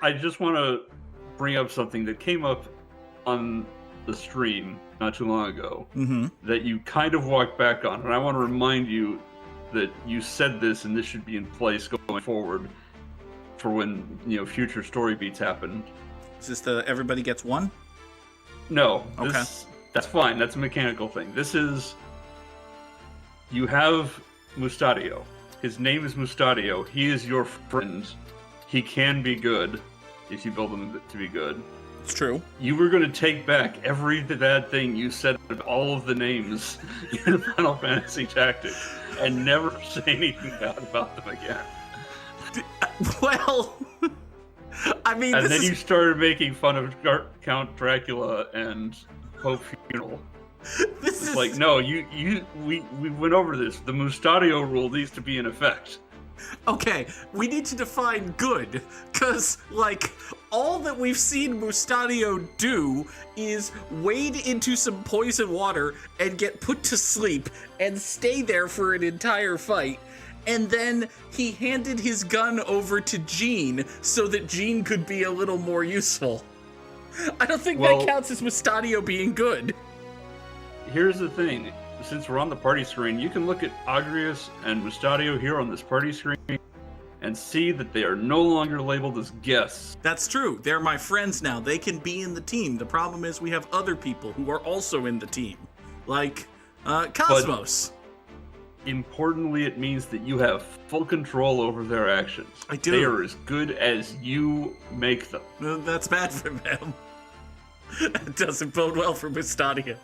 I just want to bring up something that came up on the stream not too long ago that you kind of walked back on, and I want to remind you that you said this, and this should be in place going forward for when future story beats happen. Is this the everybody gets one? No. Okay. That's fine. That's a mechanical thing. This is, you have Mustadio. His name is Mustadio. He is your friend. He can be good if you build him to be good. It's true. You were going to take back every bad thing you said of all of the names in Final Fantasy Tactics and never say anything bad about them again. Well, I mean, and then you started making fun of Count Dracula and Pope Funeral. This is like, no, we went over this. The Mustadio rule needs to be in effect. Okay, we need to define good, because, like, all that we've seen Mustadio do is wade into some poison water and get put to sleep and stay there for an entire fight, and then he handed his gun over to Jean so that Jean could be a little more useful. I don't think that counts as Mustadio being good. Here's the thing. Since we're on the party screen, you can look at Agrius and Mustadio here on this party screen and see that they are no longer labeled as guests. That's true. They're my friends now. They can be in the team. The problem is we have other people who are also in the team, like Cosmos. But importantly, it means that you have full control over their actions. I do. They are as good as you make them. That's bad for them. That doesn't bode well for Mustadio.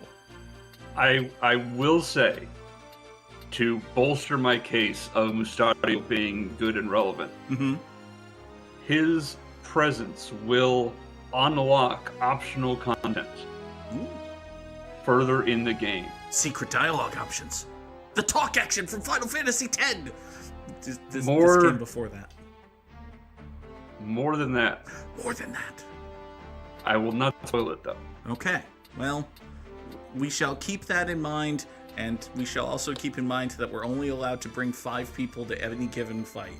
I will say, to bolster my case of Mustadio being good and relevant, his presence will unlock optional content further in the game. Secret dialogue options. The talk action from Final Fantasy X! This More, came before that. More than that. More than that. I will not spoil it, though. Okay, well, we shall keep that in mind, and we shall also keep in mind that we're only allowed to bring 5 people to any given fight.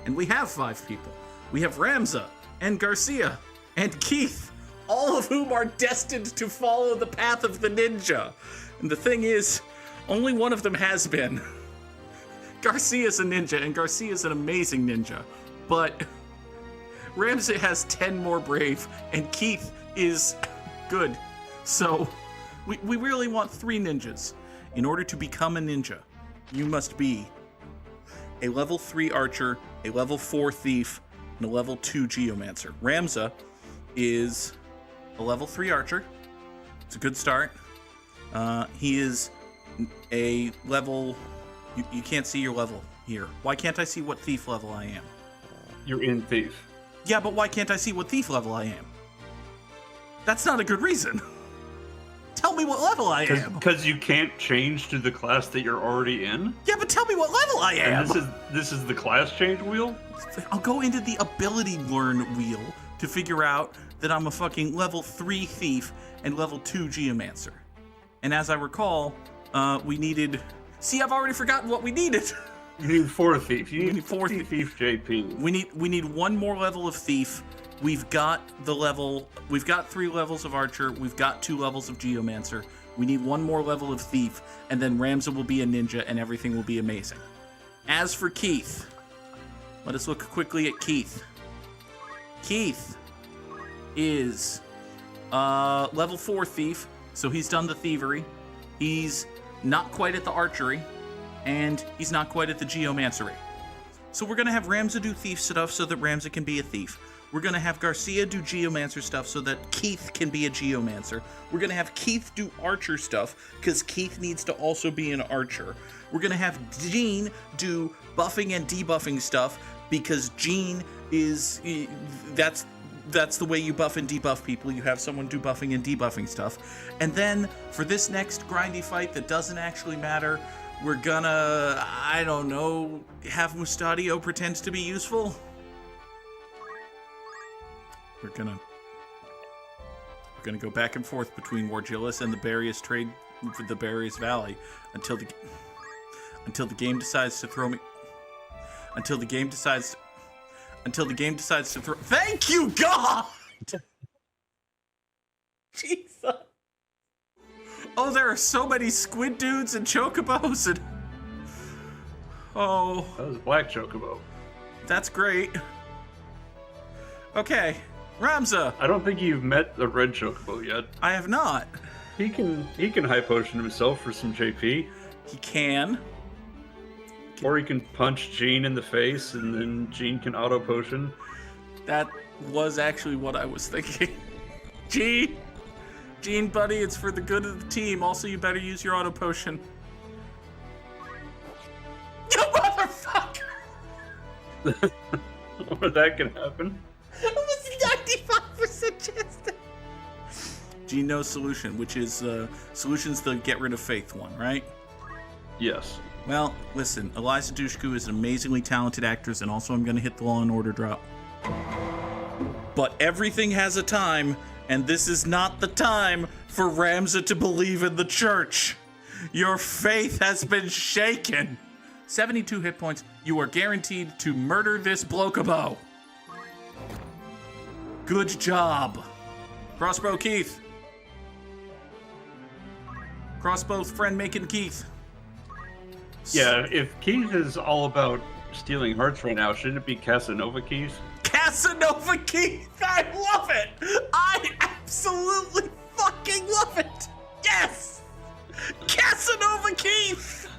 And we have 5 people. We have Ramza, and Garcia, and Keith, all of whom are destined to follow the path of the ninja. And the thing is, only one of them has been. Garcia's a ninja, and Garcia's an amazing ninja. But Ramza has 10 more brave, and Keith is good. So we really want 3 ninjas. In order to become a ninja, you must be a level 3 archer, a level 4 thief, and a level 2 geomancer. Ramza is a level 3 archer. It's a good start. He is a level... You can't see your level here. Why can't I see what thief level I am? You're in thief. Yeah, but why can't I see what thief level I am? That's not a good reason. Tell me what level I am. Because you can't change to the class that you're already in? Yeah, but tell me what level I am. And this is the class change wheel? I'll go into the ability learn wheel to figure out that I'm a fucking level 3 thief and level 2 geomancer. And as I recall, we needed... See, I've already forgotten what we needed. You need 4 thief. You need 4 thief JP. We need 1 more level of thief. We've got 3 levels of archer. We've got 2 levels of geomancer. We need 1 more level of thief, and then Ramza will be a ninja, and everything will be amazing. As for Keith, let us look quickly at Keith. Keith is level 4 thief, so he's done the thievery. He's not quite at the archery, and he's not quite at the geomancery. So we're going to have Ramza do thief stuff so that Ramza can be a thief. We're going to have Garcia do geomancer stuff so that Keith can be a geomancer. We're going to have Keith do archer stuff because Keith needs to also be an archer. We're going to have Jean do buffing and debuffing stuff because Jean is... That's the way you buff and debuff people. You have someone do buffing and debuffing stuff. And then for this next grindy fight that doesn't actually matter, we're gonna, I don't know, have Mustadio pretend to be useful? We're gonna go back and forth between Wargillis and the Barious trade for the Barious Valley until the game decides to throw me... until the game decides to throw. Thank you, God! Jesus. Oh, there are so many squid dudes and chocobos and... Oh. That was a black chocobo. That's great. Okay, Ramza. I don't think you've met the red chocobo yet. I have not. He can high potion himself for some JP. He can. Or he can punch Jean in the face, and then Jean can auto potion. That was actually what I was thinking. Jean, buddy, it's for the good of the team. Also, you better use your auto potion. You motherfucker! Or that can happen. It was 95% chance. Jean knows solution, which is solution's the get rid of faith one, right? Yes. Well, listen, Eliza Dushku is an amazingly talented actress, and also I'm going to hit the Law and Order drop. But everything has a time, and this is not the time for Ramza to believe in the church. Your faith has been shaken. 72 hit points. You are guaranteed to murder this blokeabo. Good job. Crossbow Keith. Crossbow friend making Keith. Yeah, if Keith is all about stealing hearts right now, shouldn't it be Casanova Keith? Casanova Keith! I love it! I absolutely fucking love it! Yes! Casanova Keith!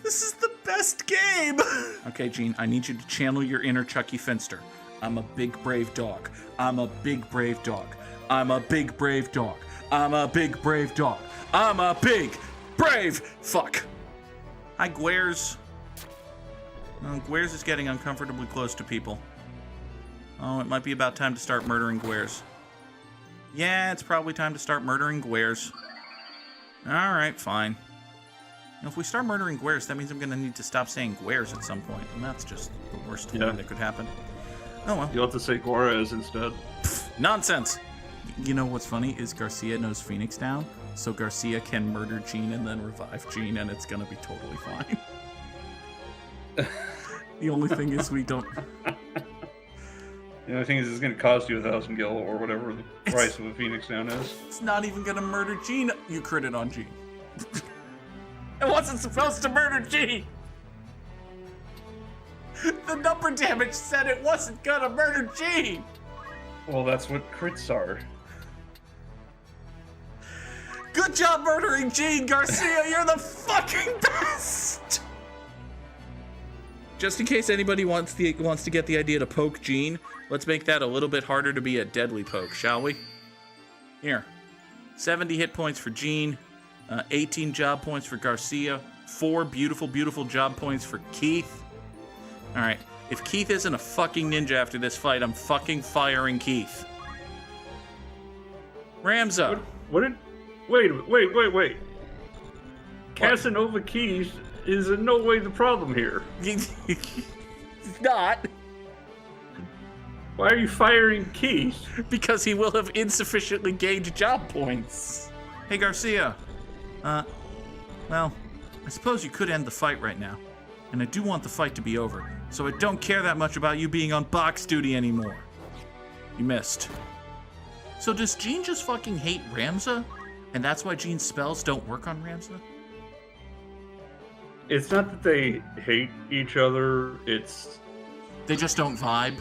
This is the best game! Okay, Jean, I need you to channel your inner Chucky Finster. I'm a big brave dog. I'm a big brave dog. I'm a big brave dog. I'm a big brave dog. I'm a big brave fuck. Hi, Gwares. Oh, Gwares is getting uncomfortably close to people. Oh, it might be about time to start murdering Gwares. Yeah, it's probably time to start murdering Gwares. Alright, fine. Now, if we start murdering Gwares, that means I'm going to need to stop saying Gwares at some point, and that's just the worst thing that could happen. Oh well. You'll have to say Juarez instead. Pfft, nonsense! You know what's funny is Garcia knows Phoenix down, so Garcia can murder Jean and then revive Jean, and it's gonna be totally fine. The only thing is we don't... The only thing is it's gonna cost you 1,000 gil, or whatever the price of a Phoenix down is. It's not even gonna murder Jean. You critted on Jean. It wasn't supposed to murder Jean! The number damage said it wasn't gonna murder Jean! Well, that's what crits are. Good job murdering Jean, Garcia! You're the fucking best! Just in case anybody wants to get the idea to poke Jean, let's make that a little bit harder to be a deadly poke, shall we? Here. 70 hit points for Jean, 18 job points for Garcia, 4 beautiful, beautiful job points for Keith. Alright, if Keith isn't a fucking ninja after this fight, I'm fucking firing Keith. Ramza. Wait. Casanova Keith is in no way the problem here. He's not. Why are you firing Keith? Because he will have insufficiently gained job points. Hey, Garcia. Well, I suppose you could end the fight right now. And I do want the fight to be over, so I don't care that much about you being on box duty anymore. You missed. So does Jean just fucking hate Ramza? And that's why Jean's spells don't work on Ramza? It's not that they hate each other, it's... They just don't vibe?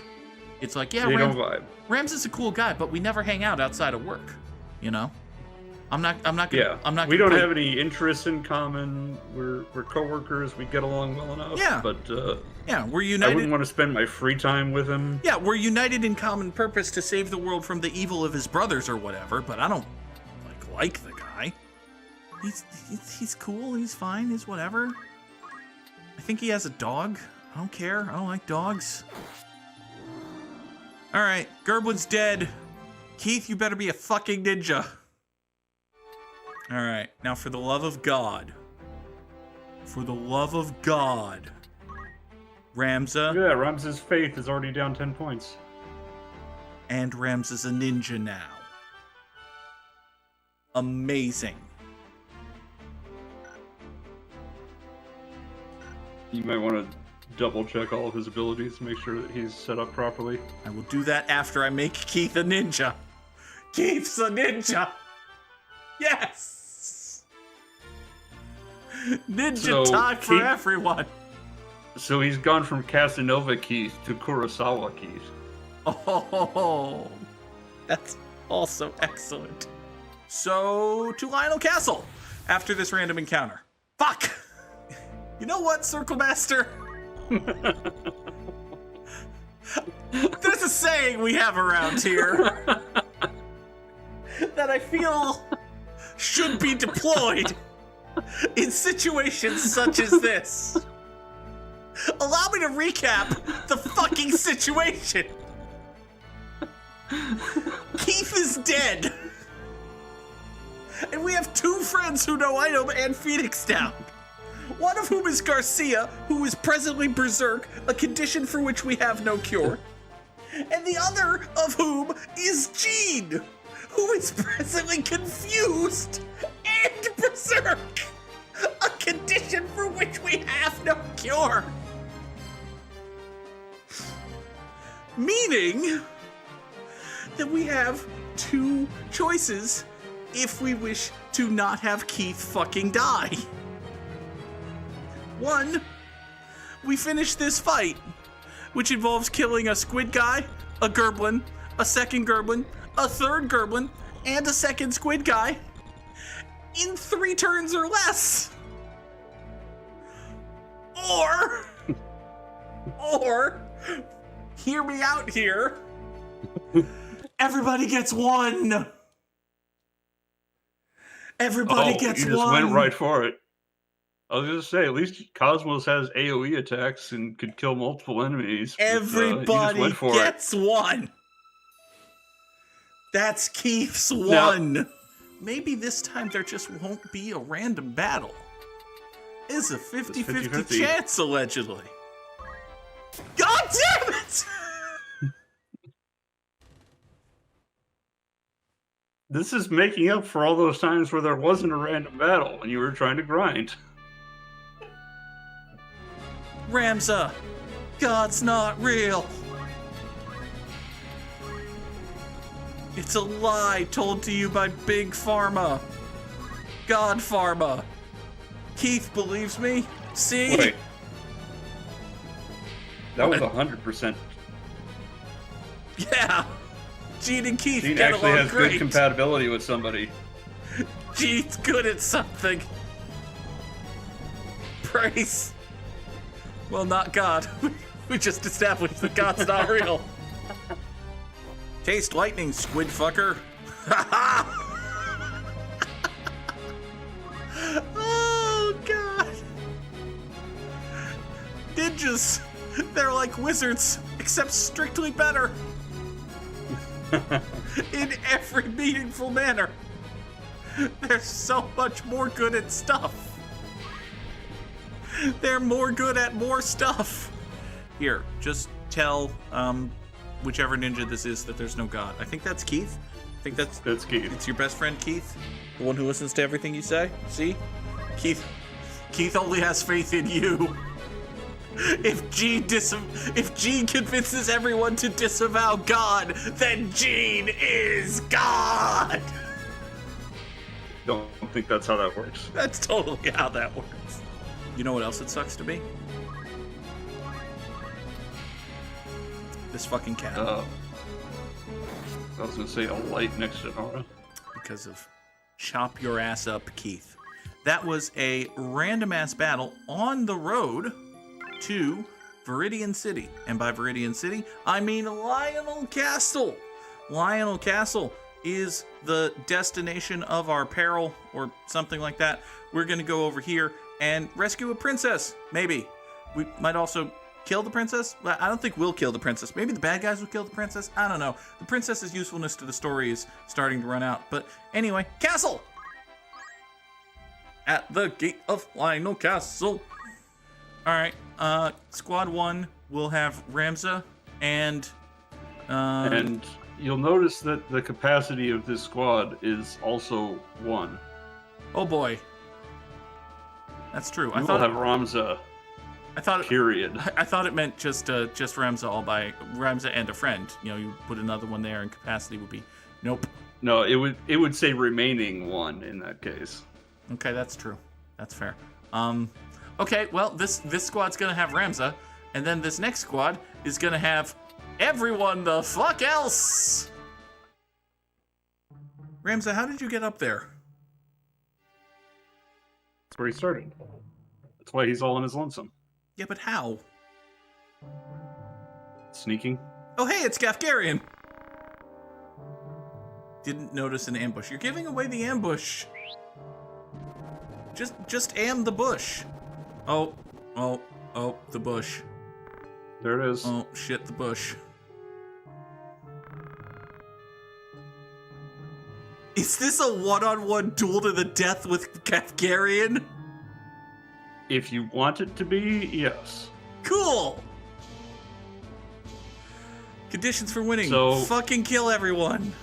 It's like, yeah, they don't vibe. Ramza's a cool guy, but we never hang out outside of work, you know? I'm not gonna, yeah, I'm not we don't have any interests in common. We're coworkers. We get along well enough. Yeah. But yeah, we're united. I wouldn't want to spend my free time with him. Yeah, we're united in common purpose to save the world from the evil of his brothers or whatever. But I don't like the guy. He's cool. He's fine. He's whatever. I think he has a dog. I don't care. I don't like dogs. All right, Gerblin's dead. Keith, you better be a fucking ninja. All right, now for the love of God. For the love of God. Ramza. Yeah, Ramza's faith is already down 10 points. And Ramza's a ninja now. Amazing. You might want to double check all of his abilities to make sure that he's set up properly. I will do that after I make Keith a ninja. Keith's a ninja! Yes! Ninja time for everyone! So he's gone from Casanova Keith to Kurosawa Keith. Oh, that's also excellent. So, to Lionel Castle, after this random encounter. Fuck! You know what, Circle Master? There's a saying we have around here that I feel should be deployed in situations such as this. Allow me to recap the fucking situation. Keith is dead. And we have two friends who know Item and Phoenix down. One of whom is Garcia, who is presently berserk, a condition for which we have no cure. And the other of whom is Jean, who is presently confused and berserk, a condition for which we have no cure. Meaning that we have two choices if we wish to not have Keith fucking die. One, we finish this fight, which involves killing a squid guy, a gerblin, a second gerblin, a third gerblin, and a second squid guy in 3 turns or less. Or, hear me out here, everybody gets one. Everybody gets you just one. went right for it. I was gonna say, at least Cosmos has AoE attacks and could kill multiple enemies. Everybody gets one. That's Keith's one. Now, maybe this time there just won't be a random battle. It's a 50-50 chance, allegedly. God damn it! This is making up for all those times where there wasn't a random battle and you were trying to grind. Ramza, God's not real. It's a lie told to you by Big Pharma. God Pharma. Keith believes me. See? Wait. That was 100%. Yeah. Gene and Keith Gene get actually along has great. good compatibility with somebody. Gene's good at something. Praise. Well, not God. We just established that God's not real. Taste lightning, squid fucker. Oh, God. Ninjas. They're like wizards, except strictly better. In every meaningful manner. They're so much more good at stuff. They're more good at more stuff. Here, just tell whichever ninja this is that there's no God. I think that's Keith. I think that's Keith. It's your best friend Keith, the one who listens to everything you say. See, Keith only has faith in you. If Gene convinces everyone to disavow God, then Gene is God. Don't think that's how that works. That's totally how that works. You know what else it sucks to be? This fucking cat. I was gonna say a light next to Nora. Because of chop your ass up, Keith. That was a random ass battle on the road to Viridian City. And by Viridian City, I mean Lionel Castle. Lionel Castle is the destination of our peril, or something like that. We're going to go over here and rescue a princess. Maybe. We might also kill the princess. I don't think we'll kill the princess. Maybe the bad guys will kill the princess. I don't know. The princess's usefulness to the story is starting to run out. But anyway, Castle! At the gate of Lionel Castle. Alright, Squad 1 will have Ramza and you'll notice that the capacity of this squad is also 1. Oh boy. That's true. I thought have Ramza. Period. I thought it meant just Ramza all by Ramza and a friend. You know, you put another one there, and capacity would be. Nope. No, it would say remaining one in that case. Okay, that's true. That's fair. Okay, well, this squad's gonna have Ramza, and then this next squad is gonna have everyone the fuck else. Ramza, how did you get up there? That's where he started. That's why he's all in his lonesome. Yeah, but how? Sneaking. Oh, hey, it's Gafgarian. Didn't notice an ambush. You're giving away the ambush. Just am the bush. Oh, the bush. There it is. Oh, shit, the bush. Is this a one-on-one duel to the death with Gafgarian? If you want it to be, yes. Cool! Conditions for winning. So, fucking kill everyone.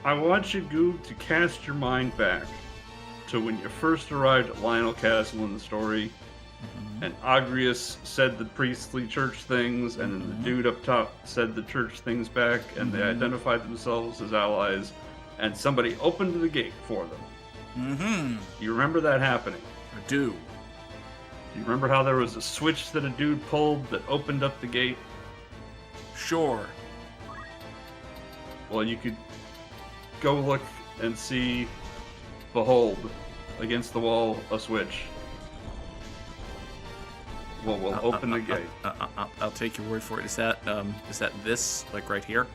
I want you, Goog, to cast your mind back to when you first arrived at Lionel Castle in the story, and Agrius said the priestly church things, and then the dude up top said the church things back, and they identified themselves as allies, and somebody opened the gate for them. You remember that happening? I do. Do you remember how there was a switch that a dude pulled that opened up the gate? Sure. Well, you could go look and see, behold, against the wall, a switch. Well, we'll open the gate. I'll take your word for it. Is that this, like right here?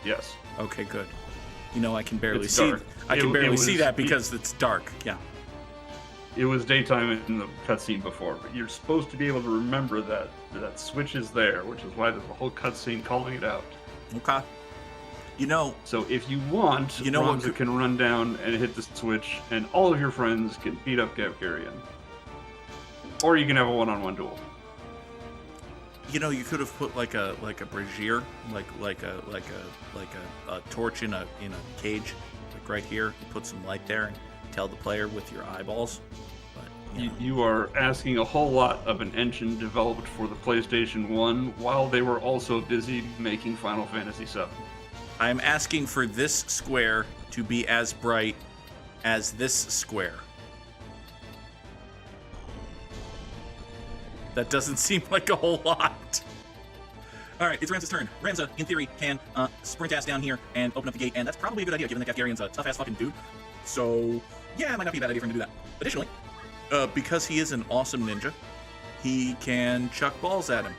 Yes. Okay, good. You know, I can barely It's see. dark. I can barely see that because it's dark. Yeah. It was daytime in the cutscene before, but you're supposed to be able to remember that switch is there, which is why there's a whole cutscene calling it out. Okay. You know. So if you want, Ramza can run down and hit the switch, and all of your friends can beat up Gafgarian. Or you can have a one-on-one duel. You know, you could have put like a brazier, like a torch in a cage, like right here. You put some light there and tell the player with your eyeballs. But you are asking a whole lot of an engine developed for the PlayStation 1 while they were also busy making Final Fantasy VII. I'm asking for this square to be as bright as this square. That doesn't seem like a whole lot. All right, it's Ramza's turn. Ramza, in theory, can sprint ass down here and open up the gate, and that's probably a good idea, given that Gafgarian's a tough-ass fucking dude. So, yeah, it might not be a bad idea for him to do that. Additionally, because he is an awesome ninja, he can chuck balls at him.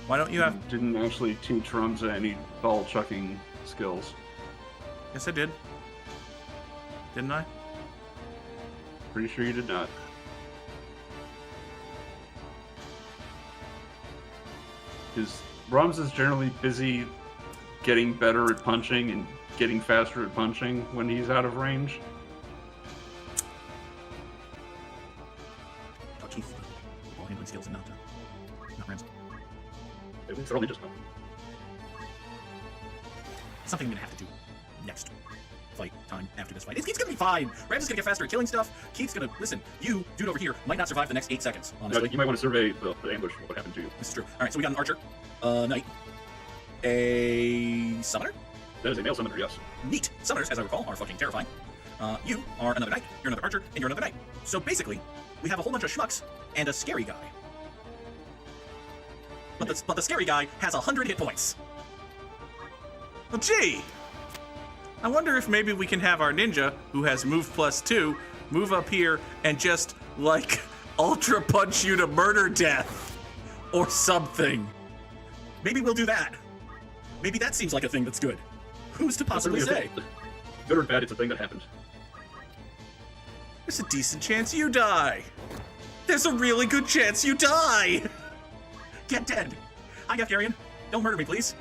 Why don't you have... Didn't actually teach Ramza any ball-chucking skills. Yes, I did. Didn't I? Pretty sure you did not. Because Ramza's generally busy getting better at punching and getting faster at punching when he's out of range. Oh, jeez. Ball handling skills and not Ramza. They're only just something I'm gonna have to do next fight time after this fight. Keith's gonna be fine. Ramza's gonna get faster at killing stuff. Keith's gonna listen. You, dude over here, might not survive the next 8 seconds. Honestly, you might want to survey the ambush. What happened to you? This is true. All right, so we got an archer, knight, a summoner. That is a male summoner, yes. Neat. Summoners, as I recall, are fucking terrifying. You are another knight. You're another archer, and you're another knight. So basically, we have a whole bunch of schmucks and a scary guy. But the scary guy has 100 hit points. Well, gee. I wonder if maybe we can have our ninja, who has move +2, move up here and just, like, ultra punch you to murder death. Or something. Maybe we'll do that. Maybe that seems like a thing that's good. Who's to possibly say? Good or bad, it's a thing that happened. There's a decent chance you die. There's a really good chance you die. Get dead. Hi, Gafgarian. Don't murder me, please.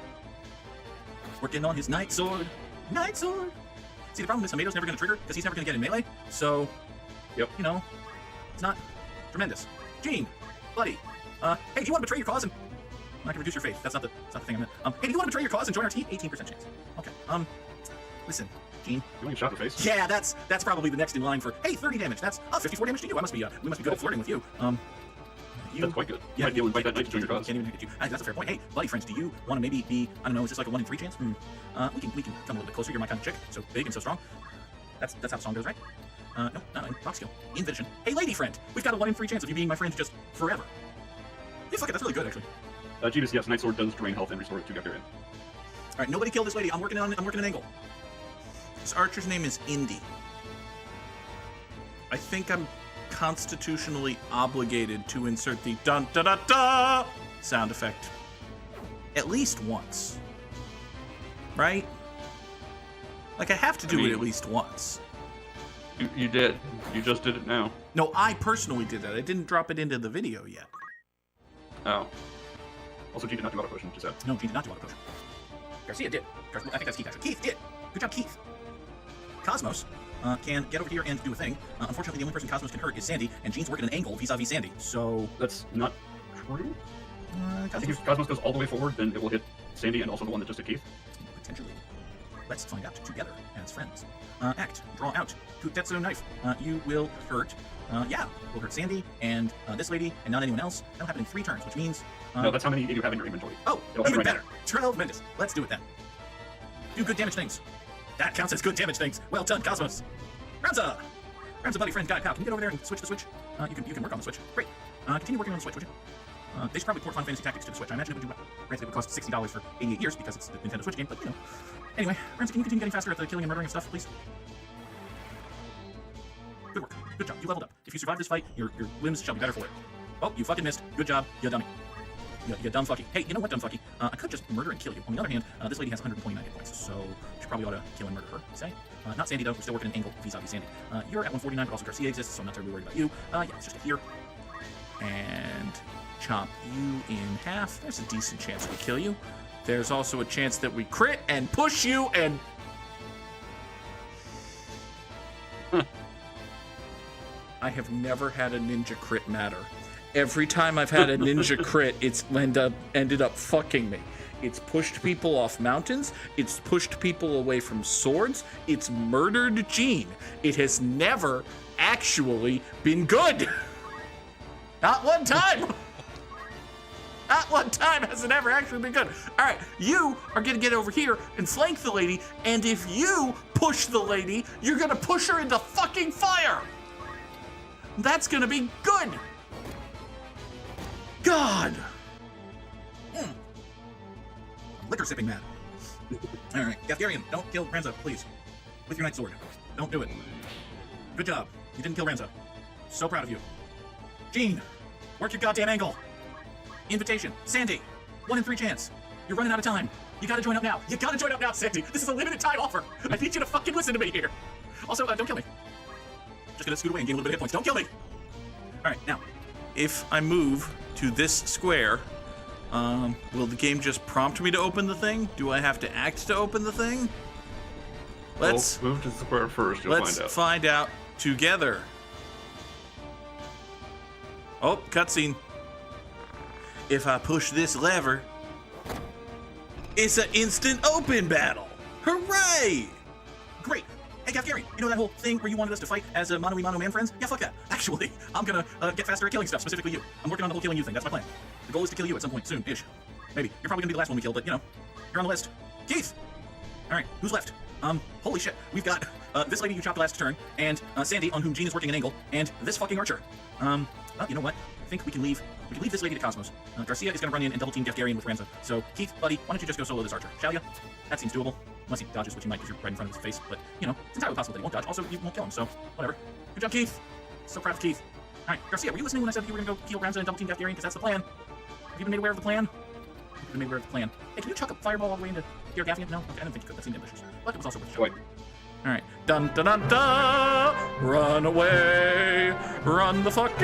Working on his night sword. Night sword. See, the problem is Amado's never going to trigger because he's never going to get in melee. So, yep. You know, it's not tremendous. Jean, buddy. Hey, do you want to betray your cause and... I can reduce your faith. That's not the thing I meant. Hey, do you want to betray your cause and join our team? 18% chance. Okay. Listen. Jean? You want to shot in the face? Yeah, that's probably the next in line for, hey, 30 damage. That's 54 damage to you. We must be good at flirting with you. That's quite good. Yeah, you might be able to invite that knight to join your cause. Can't even hit you. I think that's a fair point. Hey, buddy friends, do you want to maybe be, I don't know, is this like a 1 in 3 chance? We can come a little bit closer. You're my kind of chick. So big and so strong. That's how the song goes, right? No, not in rock skill. In vision. Hey, lady friend, we've got a 1 in 3 chance of you being my friend just forever. Yeah, fuck it, that's really good, actually. Genius, yes, Night Sword does drain health and restore it to Gafgarian. Alright, nobody kill this lady. I'm working an angle. This archer's name is Indy. I think I'm constitutionally obligated to insert the dun da da da sound effect at least once. Right? Like, I have to do it at least once. You did. You just did it now. No, I personally did that. I didn't drop it into the video yet. Oh. Also, G did not do auto potion, just said. No, G did not do auto potion. Garcia did. I think that's Keith, actually. Keith did. Good job, Keith. Cosmos can get over here and do a thing. Unfortunately, the only person Cosmos can hurt is Sandy, and Jean's working an angle vis-a-vis Sandy, so... That's not true? I think if Cosmos goes all the way forward, then it will hit Sandy and also the one that just hit Keith. Potentially. Let's find out together as friends. Act. Draw out. Kutetsu knife. You will hurt... will hurt Sandy and this lady and not anyone else. That'll happen in 3 turns, which means... no, that's how many you have in your inventory. Oh, even better. Tremendous. Let's do it then. Do good damage things. That counts as good damage things. Well done, Cosmos. Ramza, buddy, friend, guy, pal. Can you get over there and switch the switch? You can work on the switch. Great. Continue working on the switch, would you? They should probably port Final Fantasy Tactics to the Switch. I imagine it would do well. Granted, it would cost $60 for 88 years because it's the Nintendo Switch game, but you know. Anyway, Ramza, can you continue getting faster at the killing and murdering of stuff, please? Good work. Good job. You leveled up. If you survive this fight, your limbs shall be better for it. Oh, you fucking missed. Good job, you dummy. You dumb fucky. Hey, you know what, dumb fucky? I could just murder and kill you. On the other hand, this lady has 129 hit points, so she probably ought to kill and murder her, say. Not Sandy, though. We're still working an angle vis-a-vis Sandy. You're at 149, but also Garcia exists, so I'm not terribly worried about you. Yeah, it's just here. And chop you in half. There's a decent chance we kill you. There's also a chance that we crit and push you and... I have never had a ninja crit matter. Every time I've had a ninja crit, it's ended up fucking me. It's pushed people off mountains. It's pushed people away from swords. It's murdered Jean. It has never actually been good. Not one time. Not one time has it ever actually been good. All right, you are going to get over here and flank the lady, and if you push the lady, you're going to push her into fucking fire. That's going to be good. God! I'm liquor sipping mad. Alright, Gafgarian, don't kill Ramza, please. With your night sword. Don't do it. Good job. You didn't kill Ramza. So proud of you. Jean, work your goddamn angle. Invitation. Sandy, 1 in 3 chance. You're running out of time. You gotta join up now. You gotta join up now, Sandy. This is a limited time offer. I need you to fucking listen to me here. Also, don't kill me. Just gonna scoot away and gain a little bit of hit points. Don't kill me! Alright, now, if I move to this square, will the game just prompt me to open the thing? Do I have to act to open the thing? Let's move to the square first. Let's find out together. Oh, cutscene. If I push this lever, it's an instant open battle. Hooray! Great. Hey, Gafgarian, you know that whole thing where you wanted us to fight as mano-a-mano man friends? Yeah, fuck that. Actually, I'm gonna get faster at killing stuff, specifically you. I'm working on the whole killing you thing. That's my plan. The goal is to kill you at some point soon-ish. Maybe. You're probably gonna be the last one we kill, but, you know, you're on the list. Keith! Alright, who's left? Holy shit. We've got this lady you chopped last turn, and Sandy, on whom Jean is working an angle, and this fucking archer. Well, you know what? I think we can leave this lady to Cosmos. Garcia is gonna run in and double team Gafgarian with Ramza. So, Keith, buddy, why don't you just go solo this archer, shall ya? That seems doable. Unless he dodges, which he might because you're right in front of his face. But, you know, it's entirely possible that he won't dodge. Also, you won't kill him, so whatever. Good job, Keith. So proud of Keith. Alright, Garcia, were you listening when I said that you were gonna go heal Ramza and double team Gafgarian? Because that's the plan. Have you been made aware of the plan? You've been made aware of the plan. Hey, can you chuck a fireball all the way into your Gaffian? No? Okay, I don't think you could. That seemed ambitious. But it was also worth a shot. Alright. Dun dun dun dun! Run away! Run the fuck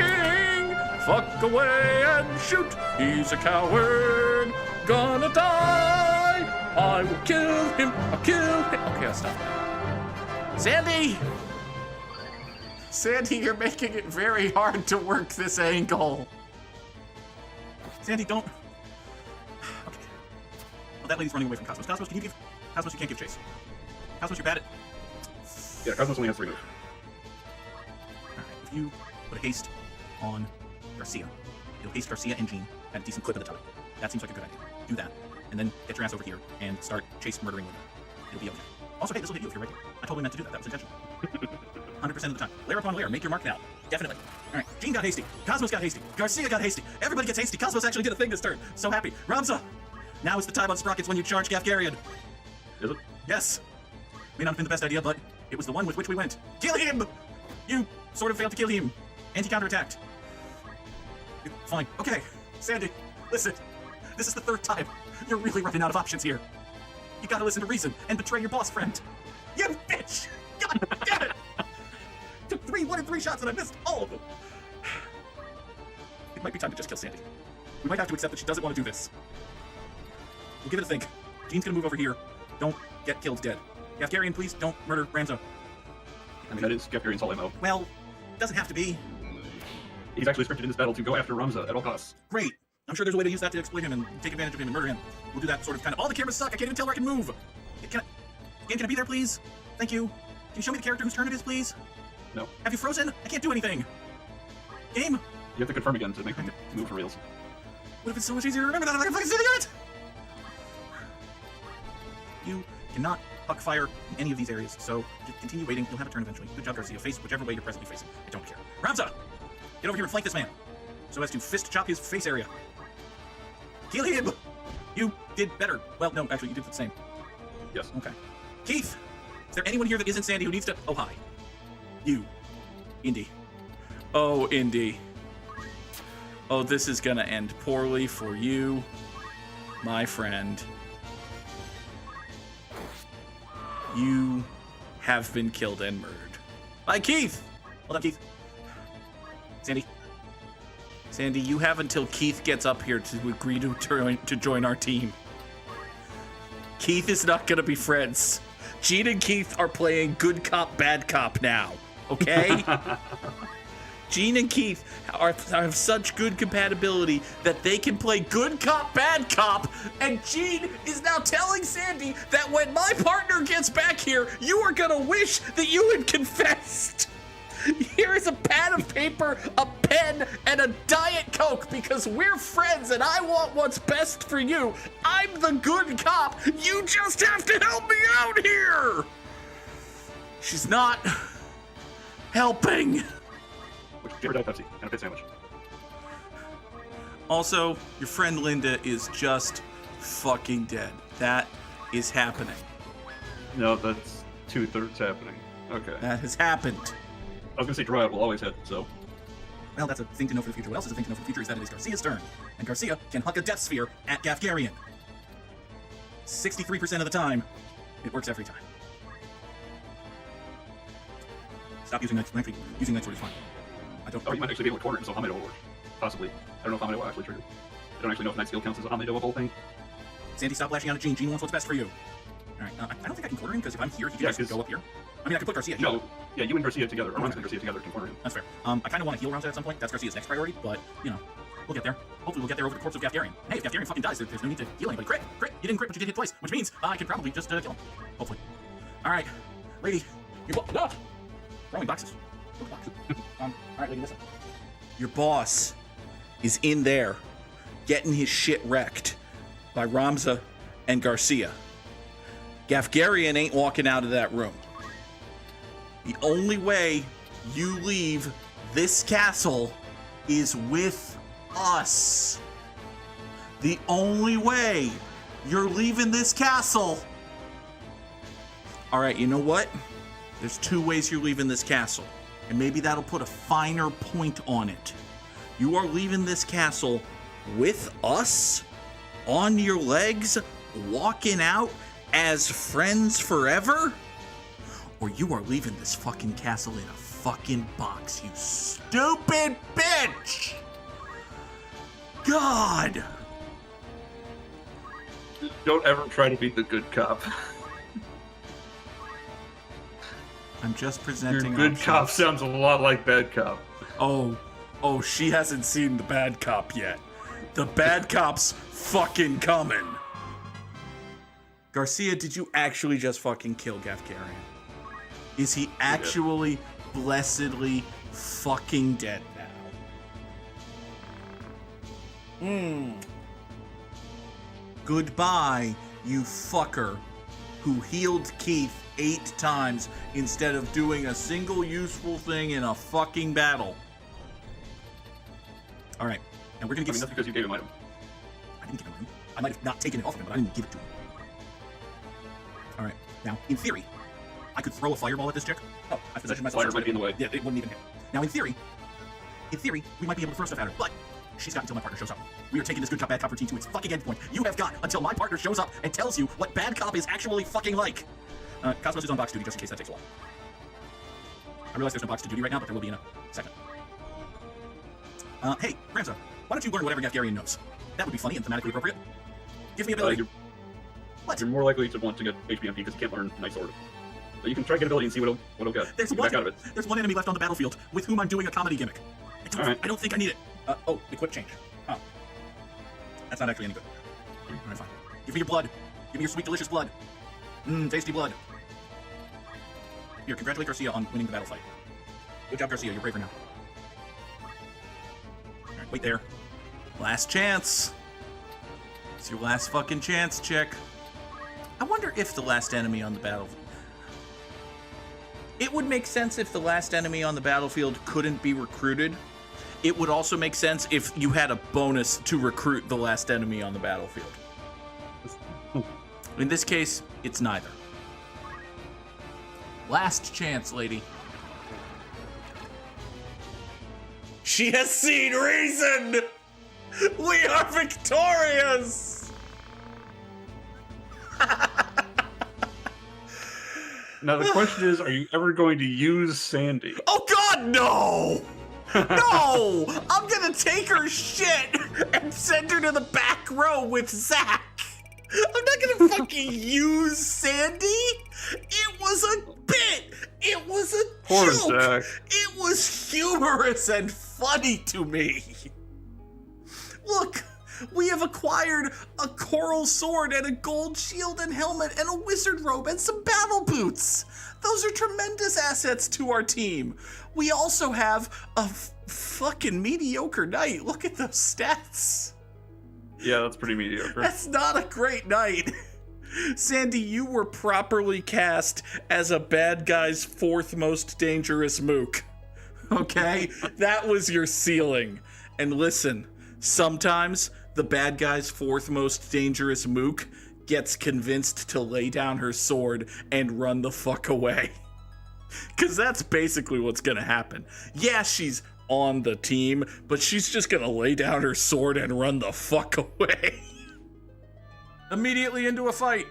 away and shoot! He's a coward! Gonna die! I will kill him! I'll kill him! Okay, I'll stop. Sandy! Sandy, you're making it very hard to work this angle. Sandy, don't... Okay. Well, that lady's running away from Cosmos. Cosmos, can you give... Cosmos, you can't give chase. Cosmos, you're bad at... Yeah, Cosmos only has 3 moves. Alright, if you put a haste on Garcia, you'll haste Garcia and Jean at a decent clip at the time. That seems like a good idea. Do that, and then get your ass over here and start chase murdering Linda. It'll be okay. Also, hey, this will hit you if you're right here. I totally meant to do that. That was intentional. 100% of the time. Layer upon layer. Make your mark now. Definitely. Alright, Jean got hasty. Cosmos got hasty. Garcia got hasty. Everybody gets hasty. Cosmos actually did a thing this turn. So happy. Ramza! Now is the time on Sprockets when you charge Gafgarian. Is it? Yes. May not have been the best idea, but it was the one with which we went. Kill him! You sort of failed to kill him. Anti-counterattacked. Fine. Okay. Sandy, listen. This is the 3rd time. You're really running out of options here. You gotta listen to reason and betray your boss friend. You bitch! God damn it! Took 1 in 3 shots and I missed all of them. It might be time to just kill Sandy. We might have to accept that she doesn't want to do this. We'll give it a think. Jean's gonna move over here. Don't get killed dead. Gafgarian, please don't murder Ramza. I mean, that is Gafgarian's whole MO. Well, doesn't have to be. He's actually scripted in this battle to go after Ramza at all costs. Great. I'm sure there's a way to use that to exploit him and take advantage of him and murder him. We'll do that sort of kind of. All the cameras suck. I can't even tell where I can move. Can I be there, please? Thank you. Can you show me the character whose turn it is, please? No. Have you frozen? I can't do anything. Game? You have to confirm again to make them move for reals. Would have been so much easier to remember that if I could fucking see the unit! You cannot puck fire in any of these areas, so just continue waiting. You'll have a turn eventually. Good job, Garcia. Face whichever way you're presently facing. I don't care. Ramza! Get over here and flank this man, so as to fist chop his face area. Kill him! You did better. Well, no, actually, you did the same. Yes. Okay. Keith! Is there anyone here that isn't Sandy who needs to... Oh, hi. You. Indy. Oh, Indy. Oh, this is gonna end poorly for you, my friend. You have been killed and murdered. By Keith! Hold on, Keith. Sandy. Sandy, you have until Keith gets up here to agree to join our team. Keith is not gonna be friends. Jean and Keith are playing good cop, bad cop now. Okay? Jean and Keith have such good compatibility that they can play good cop, bad cop, and Jean is now telling Sandy that when my partner gets back here, you are gonna wish that you had confessed. Here is a pad of paper, a pen, and a Diet Coke because we're friends and I want what's best for you. I'm the good cop. You just have to help me out here. She's not helping. Favorite Diet Pepsi and a fit sandwich. Also, your friend Linda is just fucking dead. That is happening. No, that's 2/3 happening. Okay. That has happened. I was gonna say Dryad will always hit, so. Well, that's a thing to know for the future. What else is a thing to know for the future is that it is Garcia's turn. And Garcia can huck a Death Sphere at Gafgarian. 63% of the time, it works every time. Stop using that. Using that sword is fine. I don't. Oh, you might actually be able to corner it, so Hamido will work. Possibly. I don't know if Hamido will actually trigger. I don't actually know if Night Skill counts as a Hamido of whole thing. Sandy, stop lashing out at Jean. Jean wants what's best for you. Alright, I don't think I can corner him, because if I'm here, he can just go up here. I mean, I can put Garcia here. No, yeah, you and Garcia together, or Ramza and Garcia together can corner him. That's fair. I kind of want to heal Ramza at some point. That's Garcia's next priority, but, you know, we'll get there. Hopefully we'll get there over the corpse of Gafgarian. Hey, if Gafgarian fucking dies, there's no need to heal anybody. Crit! Crit! You didn't crit, but you did hit twice, which means I can probably just kill him. Hopefully. Alright, lady. Throwing boxes. Alright, lady, listen. Your boss is in there getting his shit wrecked by Ramza and Garcia. Gafgarian ain't walking out of that room. The only way you leave this castle is with us. The only way you're leaving this castle. All right, you know what? There's 2 ways you're leaving this castle, and maybe that'll put a finer point on it. You are leaving this castle with us, on your legs, walking out as friends forever, or you are leaving this fucking castle in a fucking box, you stupid bitch! God! Don't ever try to be the good cop. I'm just presenting Your good options. cop sounds a lot like bad cop. Oh, she hasn't seen the bad cop yet. The bad cop's fucking coming. Garcia, did you actually just fucking kill Gafgarian? Is he actually blessedly fucking dead now? Goodbye, you fucker who healed Keith 8 times instead of doing a single useful thing in a fucking battle. All right, and we're gonna give. That's because you gave him item. I didn't give him item. I might have not taken it off of him, but I didn't give it to him. All right, now in theory, I could throw a fireball at this chick. Oh, I positioned myself. Fire might be in the way. Yeah, it wouldn't even hit. Now in theory, we might be able to throw stuff at her, but she's got until my partner shows up. We are taking this good cop, bad cop routine to its fucking endpoint. You have got until my partner shows up and tells you what bad cop is actually fucking like. Cosmos is on box duty just in case that takes a while. I realize there's no box to duty right now, but there will be in a second. Hey, Ramza, why don't you learn whatever Gafgarian knows? That would be funny and thematically appropriate. Give me ability. What? You're more likely to want to get HBMP because you can't learn Night Sword. So you can try to get ability and see what it'll get. There's one enemy left on the battlefield with whom I'm doing a comedy gimmick. I don't think I need it. Oh, equip change. Oh. That's not actually any good. Alright, fine. Give me your blood. Give me your sweet, delicious blood. Tasty blood. Here, congratulate Garcia on winning the battle fight. Good job, Garcia. You're braver now. Alright, wait there. Last chance. It's your last fucking chance, chick. I wonder if the last enemy on the battlefield... It would make sense if the last enemy on the battlefield couldn't be recruited. It would also make sense if you had a bonus to recruit the last enemy on the battlefield. In this case, it's neither. Last chance, lady. She has seen reason! We are victorious! Now the question is, are you ever going to use Sandy? Oh god, no! No! I'm gonna take her shit and send her to the back row with Zach! I'm not gonna fucking use Sandy! It was a bit! It was a Poor joke! Zach. It was humorous and funny to me! Look! We have acquired a coral sword and a gold shield and helmet and a wizard robe and some battle boots. Those are tremendous assets to our team. We also have a fucking mediocre knight. Look at those stats. Yeah, that's pretty mediocre. That's not a great knight. Sandy, you were properly cast as a bad guy's 4th most dangerous mook. Okay? That was your ceiling. And listen, sometimes the bad guy's 4th most dangerous mook gets convinced to lay down her sword and run the fuck away. Because that's basically what's gonna happen. Yeah, she's on the team, but she's just gonna lay down her sword and run the fuck away. Immediately into a fight.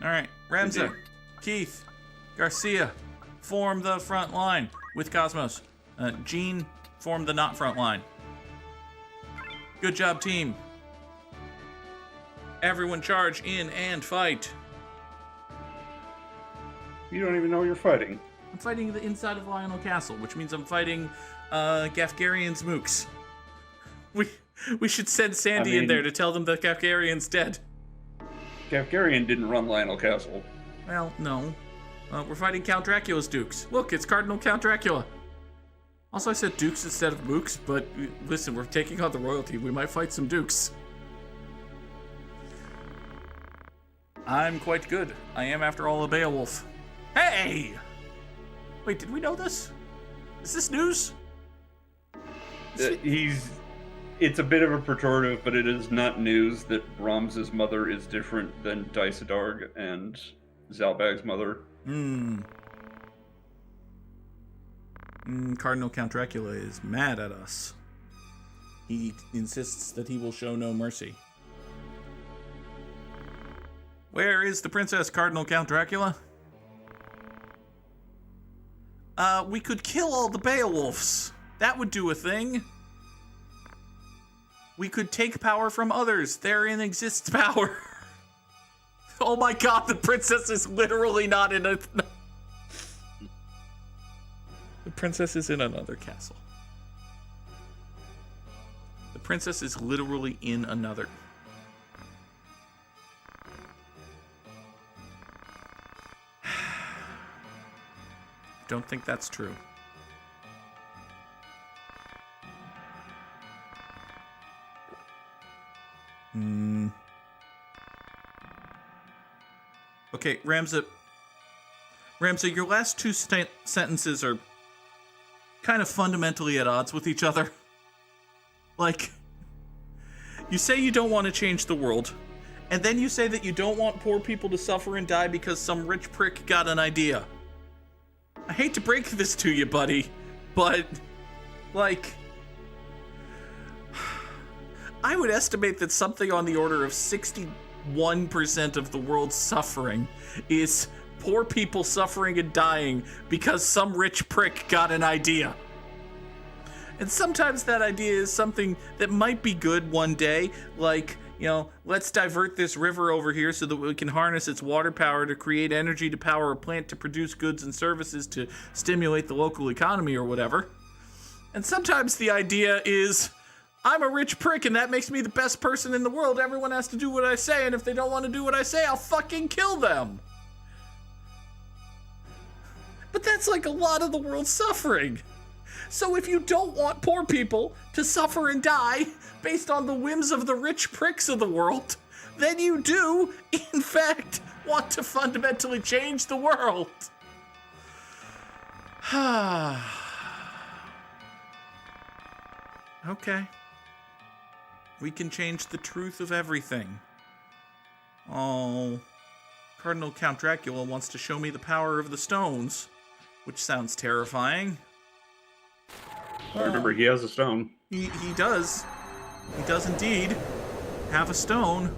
Alright, Ramza, Keith, Garcia, form the front line with Cosmos. Jean, form the not front line. Good job, team. Everyone charge in and fight. You don't even know you're fighting. I'm fighting the inside of Lionel Castle, which means I'm fighting Gafgarian's mooks. We should send Sandy in there to tell them that Gafgarian's dead. Gafgarian didn't run Lionel Castle. Well, no. We're fighting Count Dracula's dukes. Look, it's Cardinal Count Dracula. Also, I said dukes instead of mooks, but listen, we're taking on the royalty. We might fight some dukes. I'm quite good. I am, after all, a Beowulf. Hey! Wait, did we know this? Is this news? It's a bit of a pejorative, but it is not news that Ramza's mother is different than Dysadarg and Zalbag's mother. Cardinal Count Dracula is mad at us. He insists that he will show no mercy. Where is the princess, Cardinal Count Dracula? We could kill all the Beowulfs. That would do a thing. We could take power from others. Therein exists power. Oh my god, the princess is literally not in a... The princess is in another castle. The princess is literally in another... Don't think that's true. Okay, Ramza, your last two sentences are kind of fundamentally at odds with each other. Like, you say you don't want to change the world, and then you say that you don't want poor people to suffer and die because some rich prick got an idea. I hate to break this to you, buddy, but, like, I would estimate that something on the order of 61% of the world's suffering is poor people suffering and dying because some rich prick got an idea. And sometimes that idea is something that might be good one day, like, you know, let's divert this river over here so that we can harness its water power to create energy to power a plant to produce goods and services to stimulate the local economy or whatever. And sometimes the idea is, I'm a rich prick and that makes me the best person in the world. Everyone has to do what I say, and if they don't want to do what I say, I'll fucking kill them. But that's like a lot of the world's suffering. So if you don't want poor people to suffer and die based on the whims of the rich pricks of the world, then you do, in fact, want to fundamentally change the world. Okay. We can change the truth of everything. Oh, Cardinal Count Dracula wants to show me the power of the stones, which sounds terrifying. Remember, he has a stone. He does. He does indeed have a stone.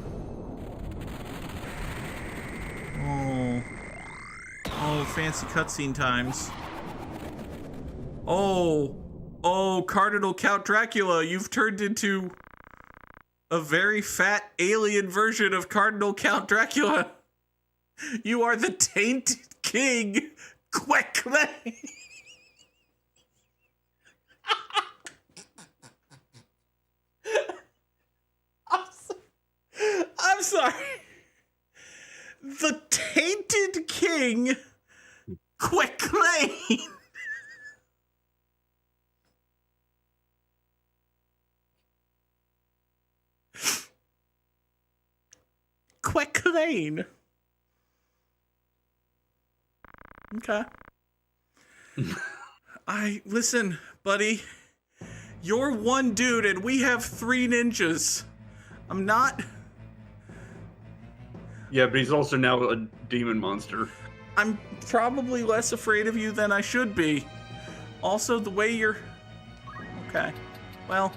Oh, fancy cutscene times. Oh, Cardinal Count Dracula, you've turned into a very fat alien version of Cardinal Count Dracula. You are the tainted king, Quecklay. I'm sorry. The tainted king, Quecklay. Quecklane. Okay. Listen, buddy. You're one dude and we have 3 ninjas. I'm not... Yeah, but he's also now a demon monster. I'm probably less afraid of you than I should be. Also, the way you're... Okay. Well,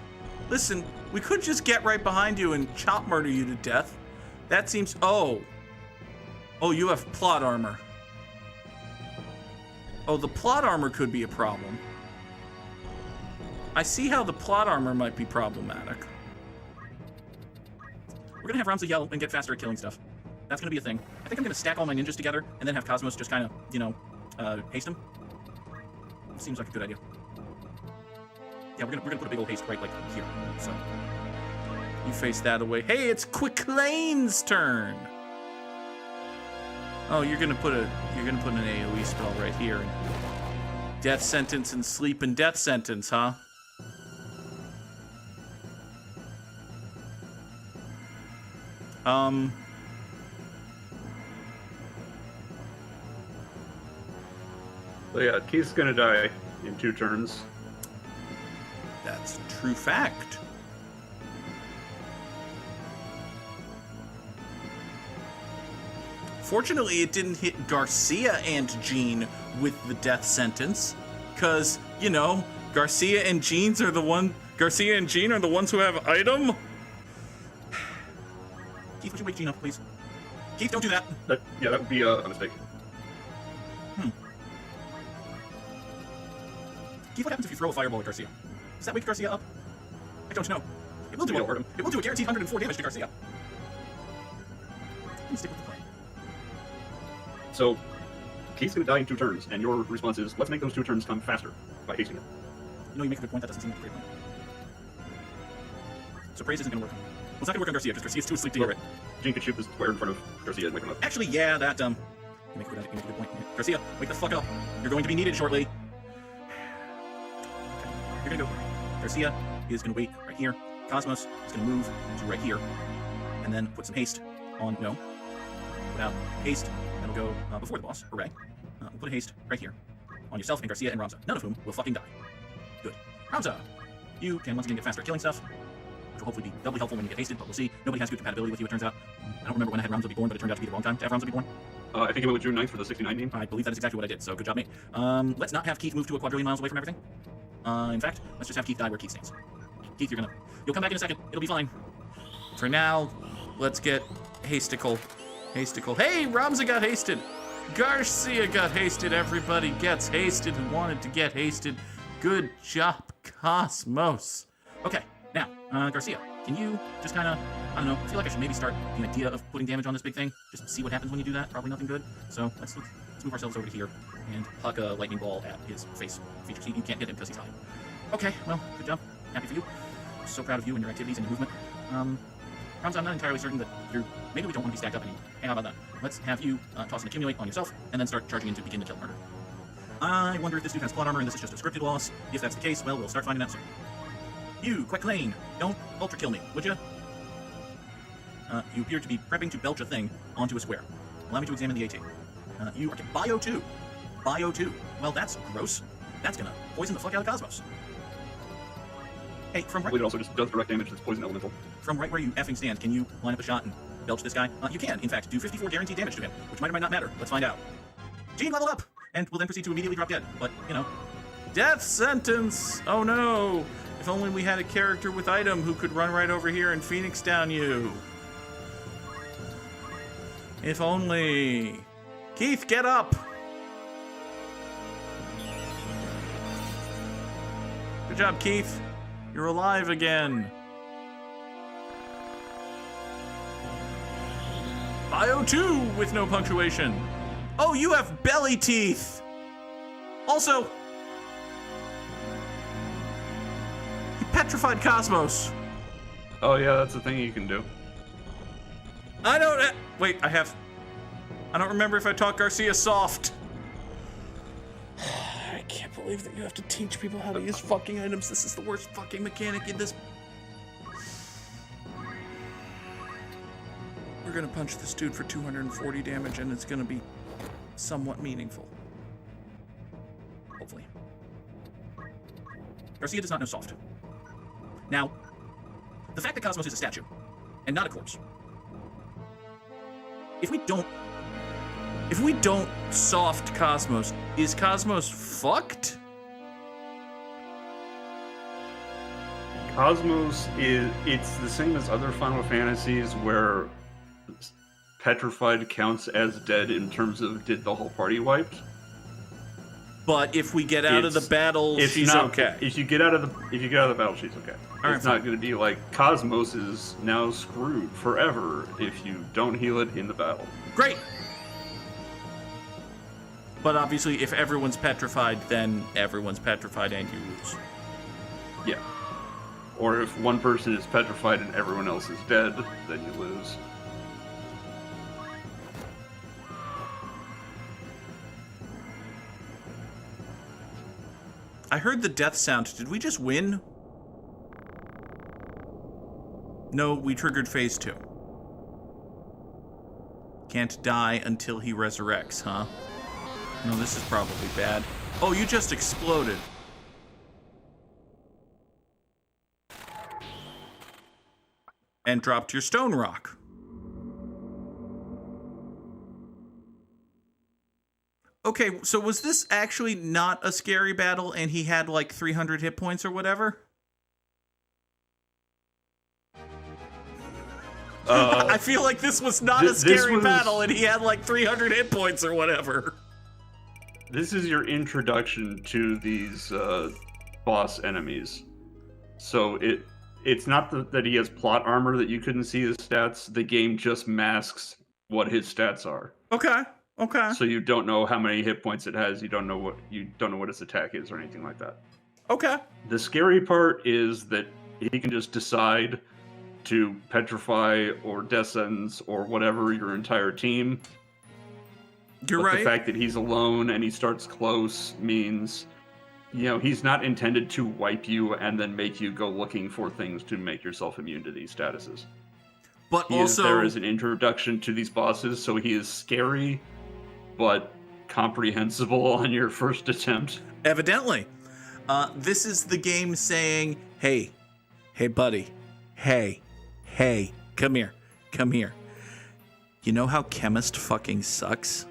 listen, we could just get right behind you and chop murder you to death. That seems... Oh, you have plot armor. Oh, the plot armor could be a problem. I see how the plot armor might be problematic. We're gonna have Ramza yell and get faster at killing stuff. That's gonna be a thing. I think I'm gonna stack all my ninjas together and then have Cosmos just kind of, you know, haste them. Seems like a good idea. Yeah, we're gonna put a big old haste right like here. So you face that away. Hey, it's Quicklane's turn. Oh, you're gonna put an AoE spell right here. Death sentence and sleep and death sentence, huh? So yeah, Keith's gonna die in 2 turns. That's a true fact. Fortunately, it didn't hit Garcia and Jean with the death sentence, because, you know, Garcia and Jean are the ones who have item. Keith, would you wake Jean up, please? Keith, don't do that. Yeah, that would be a mistake. Keith, what happens if you throw a fireball at Garcia? Does that wake Garcia up? I don't know. It will do It'll hurt him. It will do a guaranteed 104 damage to Garcia. Let me stick with the plan. So, Keith's gonna die in 2 turns, and your response is, let's make those 2 turns come faster by hasting it. You know, you make a good point. That doesn't seem like a great plan. So praise isn't gonna work. Well, it's not gonna work on Garcia, because Garcia's too asleep to hear it. Jean could shoot the square in front of Garcia and wake him up. Actually, yeah, that, You make a good point. Garcia, wake the fuck up. You're going to be needed shortly. Okay, you're gonna go. Garcia is gonna wait right here. Cosmos is gonna move to right here, and then put some haste on. No. Put out haste. That'll go before the boss. Hooray. We'll put a haste right here on yourself and Garcia and Ramza, none of whom will fucking die. Good. Ramza, you can once again get faster at killing stuff, which will hopefully be doubly helpful when you get hasted, but we'll see. Nobody has good compatibility with you, it turns out. I don't remember when I had Ramza be born, but it turned out to be the wrong time to have Ramza be born. I think it went with June 9th for the 69 name. I believe that is exactly what I did, so good job, mate. Let's not have Keith move to a quadrillion miles away from everything. In fact, let's just have Keith die where Keith stands. Keith, you'll come back in a second. It'll be fine. For now, let's get Hastical. Hey, Ramza got hasted. Garcia got hasted. Everybody gets hasted who wanted to get hasted. Good job, Cosmos. Okay, now, Garcia, can you just kind of, I don't know, I feel like I should maybe start the idea of putting damage on this big thing. Just see what happens when you do that. Probably nothing good. So let's move ourselves over to here and huck a lightning ball at his face. Feature sheet, you can't hit him because he's high. Okay, well, good job. Happy for you. So proud of you and your activities and your movement. Ramza, I'm not entirely certain that maybe we don't want to be stacked up anymore. Hey, how about that? Let's have you toss and accumulate on yourself, and then start charging in to begin the kill murder. I wonder if this dude has plot armor and this is just a scripted loss. If that's the case, well, we'll start finding out soon. You, Quecklane, don't ultra kill me, would you? You appear to be prepping to belch a thing onto a square. Allow me to examine the AT. You are Bio 2. Bio 2. Well, that's gross. That's gonna poison the fuck out of Cosmos. Hey, from right... It also just does direct damage that's poison elemental. From right where you effing stand, can you line up a shot and belch this guy? You can, in fact, do 54 guaranteed damage to him, which might or might not matter. Let's find out. Jean, level up! And we'll then proceed to immediately drop dead, but, you know. Death sentence! Oh no! If only we had a character with item who could run right over here and Phoenix down you. If only. Keith, get up! Good job, Keith. You're alive again. Bio 2 with no punctuation. Oh, you have belly teeth. Also, you petrified Cosmos. Oh yeah, that's the thing you can do. I don't. Wait, I don't remember if I taught Garcia soft. I can't believe that you have to teach people how to use fucking items. This is the worst fucking mechanic in this. We're gonna punch this dude for 240 damage and it's gonna be somewhat meaningful. Hopefully. Garcia does not know soft. Now, the fact that Cosmos is a statue and not a corpse. If we don't soft Cosmos, is Cosmos fucked? Cosmos it's the same as other Final Fantasies where petrified counts as dead in terms of did the whole party wiped. But if we get out of the battle, she's okay. If you get out of the battle, she's okay. It's not going to be like Cosmos is now screwed forever if you don't heal it in the battle. Great. But obviously, if everyone's petrified, then everyone's petrified and you lose. Yeah. Or if one person is petrified and everyone else is dead, then you lose. I heard the death sound. Did we just win? No, we triggered phase 2. Can't die until he resurrects, huh? No, this is probably bad. Oh, you just exploded. And dropped your stone rock. Okay, so was this actually not a scary battle and he had like 300 hit points or whatever? I feel like this was not a scary battle and he had like 300 hit points or whatever. This is your introduction to these boss enemies. So it's not that he has plot armor that you couldn't see his stats. The game just masks what his stats are. Okay. Okay. So you don't know how many hit points it has. You don't know what its attack is or anything like that. Okay. The scary part is that he can just decide to petrify or death sentence or whatever your entire team, You're right. The fact that he's alone and he starts close means, he's not intended to wipe you and then make you go looking for things to make yourself immune to these statuses. But he is there as an introduction to these bosses, so he is scary, but comprehensible on your first attempt. Evidently. This is the game saying, hey buddy, hey, come here. You know how chemist fucking sucks?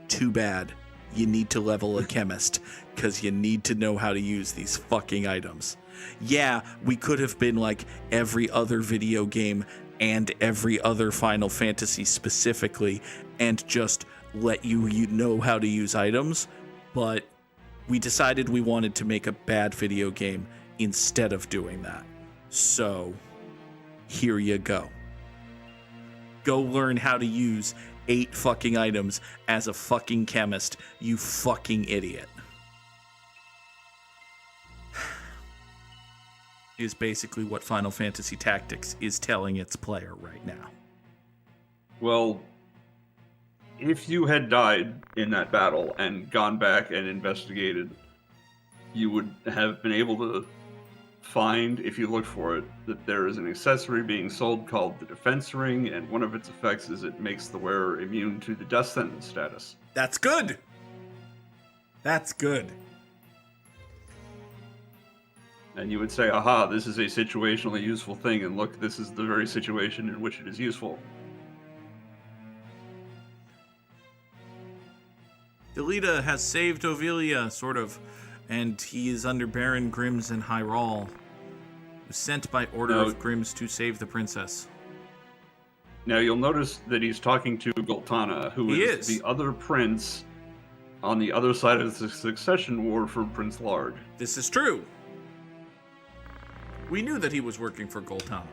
Too bad. You need to level a chemist, because you need to know how to use these fucking items. Yeah, we could have been like every other video game and every other Final Fantasy specifically, and just let you know how to use items, but we decided we wanted to make a bad video game instead of doing that. So, here you go. Go learn how to use 8 fucking items as a fucking chemist, you fucking idiot. Is basically what Final Fantasy Tactics is telling its player right now. Well, if you had died in that battle and gone back and investigated, you would have been able to find, if you look for it, that there is an accessory being sold called the Defense Ring, and one of its effects is it makes the wearer immune to the death sentence status. That's good. And you would say, aha, this is a situationally useful thing, and look, this is the very situation in which it is useful. Delita has saved Ovelia, sort of, and he is under Baron Grimm's in Hyrule, sent by order of Grimm's to save the princess. Now, you'll notice that he's talking to Goltana, who is the other prince on the other side of the succession war for Prince Lard. This is true. We knew that he was working for Goltana.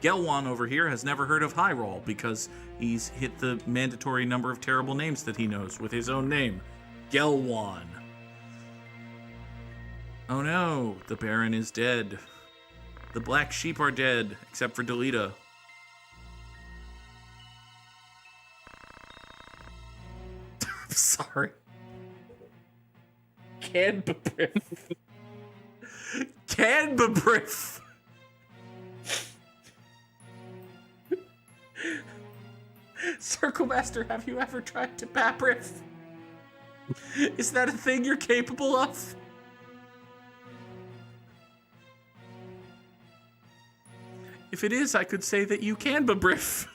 Gelwan over here has never heard of Hyrule because he's hit the mandatory number of terrible names that he knows with his own name. Gelwan. Oh no, the Baron is dead. The black sheep are dead, except for Delita. I'm sorry. Canberbriff. Canberbriff. Circle Master, have you ever tried to babriff? Is that a thing you're capable of? If it is, I could say that you can babriff.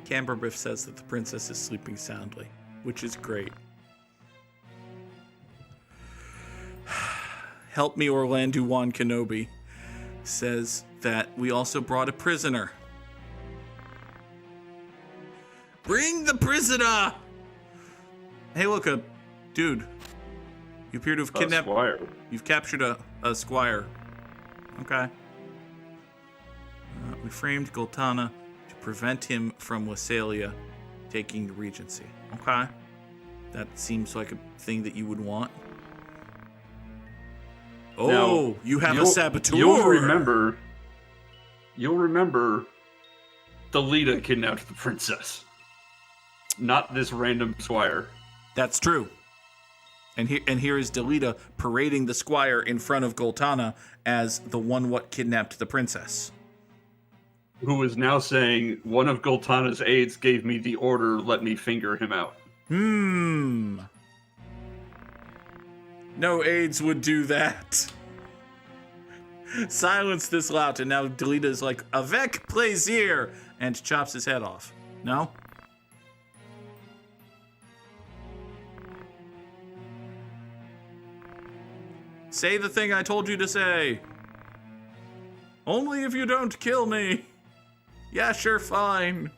Canberbriff says that the princess is sleeping soundly, which is great. Help me, Orlando Wan Kenobi says that we also brought a prisoner. Bring the prisoner! Hey, look, a dude. You appear to have kidnapped. Squire. You've captured a squire. Okay. We framed Goltana to prevent him from Wessalia taking the regency. Okay. That seems like a thing that you would want. Oh, now, you have a saboteur. You'll remember Delita kidnapped the princess. Not this random squire. That's true. And here is Delita parading the squire in front of Goltana as the one what kidnapped the princess. Who is now saying, one of Goltana's aides gave me the order, let me finger him out. No aides would do that. Silence this lout, and now Delita is like, avec plaisir, and chops his head off. No? Say the thing I told you to say. Only if you don't kill me. Yeah, sure, fine.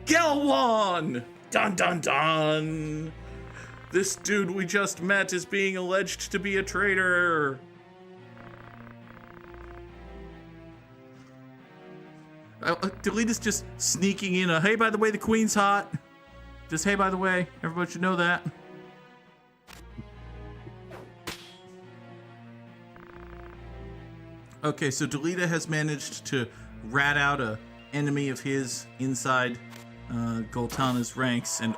Gelwan! Dun dun dun! This dude we just met is being alleged to be a traitor. Delita's just sneaking in a, hey, by the way, the queen's hot. Just, hey, by the way, everybody should know that. Okay, so Delita has managed to rat out a enemy of his inside Goltana's ranks, and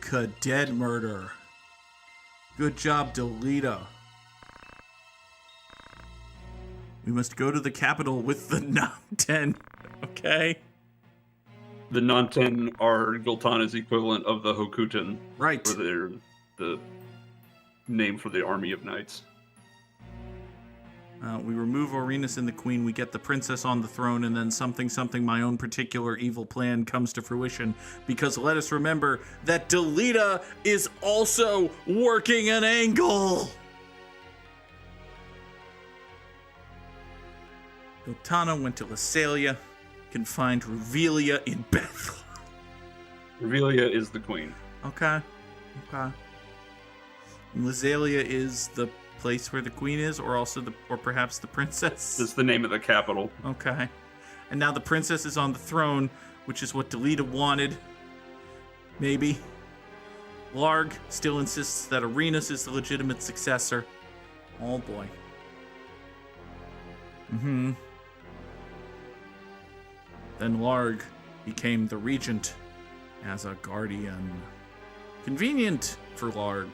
cadet murder. Good job, Delita. We must go to the capital with the non-10, okay? The non-10 are Goltana's equivalent of the Hokutan. Right. For the name for the army of knights. We remove Orinus and the queen, we get the princess on the throne, and then something, my own particular evil plan comes to fruition. Because let us remember that Delita is also working an angle! Goltana went to Lasalia, confined Revelia in Bethlehem. Revelia is the queen. Okay. And Lasalia is the place where the queen is, or perhaps the princess? It's the name of the capital. Okay. And now the princess is on the throne, which is what Delita wanted. Maybe. Larg still insists that Arenas is the legitimate successor. Oh boy. Then Larg became the regent as a guardian. Convenient for Larg.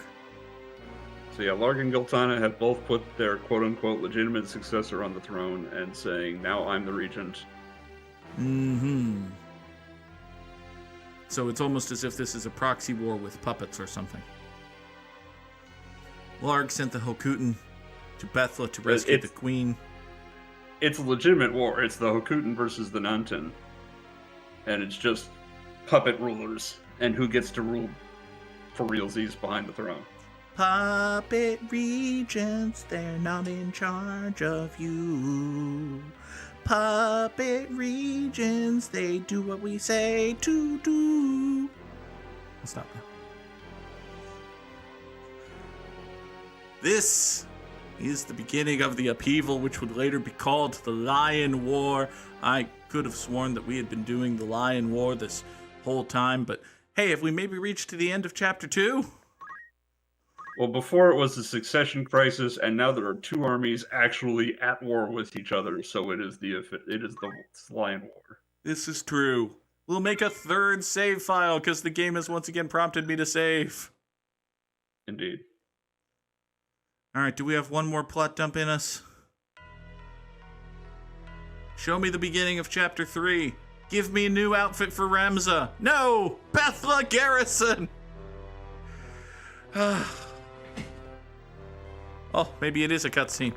So yeah, Larg and Goltana have both put their quote-unquote legitimate successor on the throne and saying, now I'm the regent. So it's almost as if this is a proxy war with puppets or something. Larg sent the Hokutan to Bethla to rescue the queen. It's a legitimate war. It's the Hokutan versus the Nantan. And it's just puppet rulers and who gets to rule for realsies behind the throne. Puppet regents, they're not in charge of you. Puppet regents, they do what we say to do. I'll stop now. This is the beginning of the upheaval, which would later be called the Lion War. I could have sworn that we had been doing the Lion War this whole time, but hey, have we maybe reached to the end of Chapter 2? Well, before it was the succession crisis, and now there are two armies actually at war with each other, so it is the Lion War. This is true. We'll make a third save file, because the game has once again prompted me to save. Indeed. Alright, do we have one more plot dump in us? Show me the beginning of Chapter 3. Give me a new outfit for Ramza. No! Bethla Garrison! Oh, maybe it is a cutscene.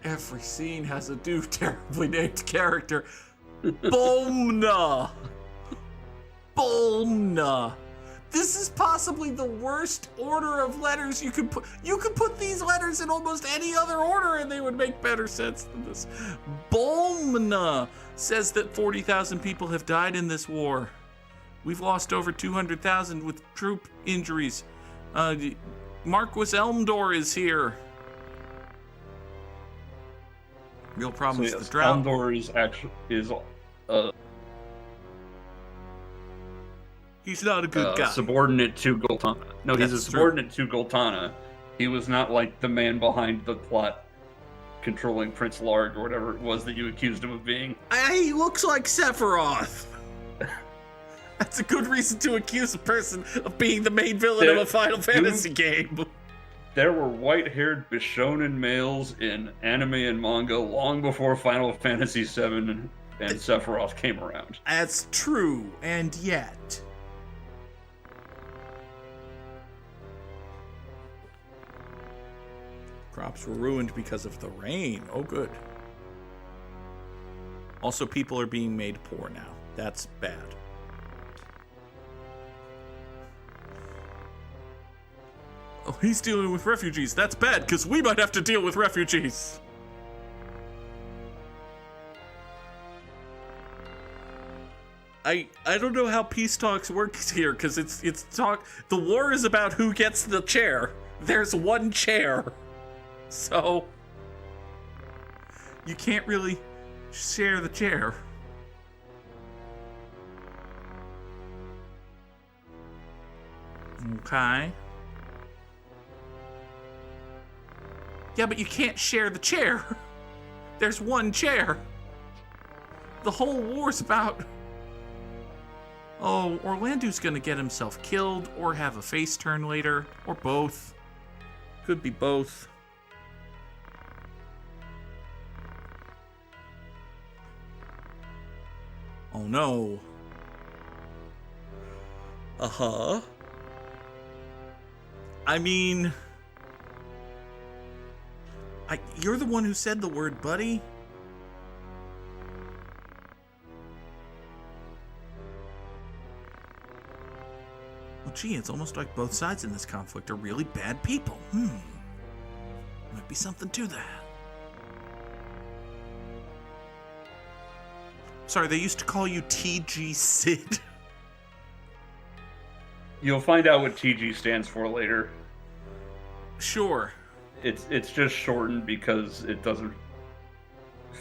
Every scene has a new terribly named character. Bomna! Bomna! This is possibly the worst order of letters you could put. You could put these letters in almost any other order and they would make better sense than this. Bomna says that 40,000 people have died in this war. We've lost over 200,000 with troop injuries. Marquis Elmdor is here. Real problem is the drought. Elmdor is he's not a good guy. Subordinate to Goltana. No, he's a subordinate to Goltana. He was not like the man behind the plot controlling Prince Larg or whatever it was that you accused him of being. He looks like Sephiroth. That's a good reason to accuse a person of being the main villain of a Final Fantasy game. There were white-haired Bishonen males in anime and manga long before Final Fantasy VII and Sephiroth came around. That's true, and yet... Crops were ruined because of the rain. Oh, good. Also, people are being made poor now. That's bad. Oh, he's dealing with refugees. That's bad, because we might have to deal with refugees. I don't know how peace talks works here, because it's talk. The war is about who gets the chair. There's one chair. So, you can't really share the chair. Okay. Yeah, but you can't share the chair. There's one chair. The whole war's about... Oh, Orlando's gonna get himself killed or have a face turn later, or both. Could be both. Oh no. Uh-huh. I mean... You're the one who said the word, buddy. Well, gee, it's almost like both sides in this conflict are really bad people. Might be something to that. Sorry, they used to call you TG Sid. You'll find out what TG stands for later. Sure. It's just shortened because it doesn't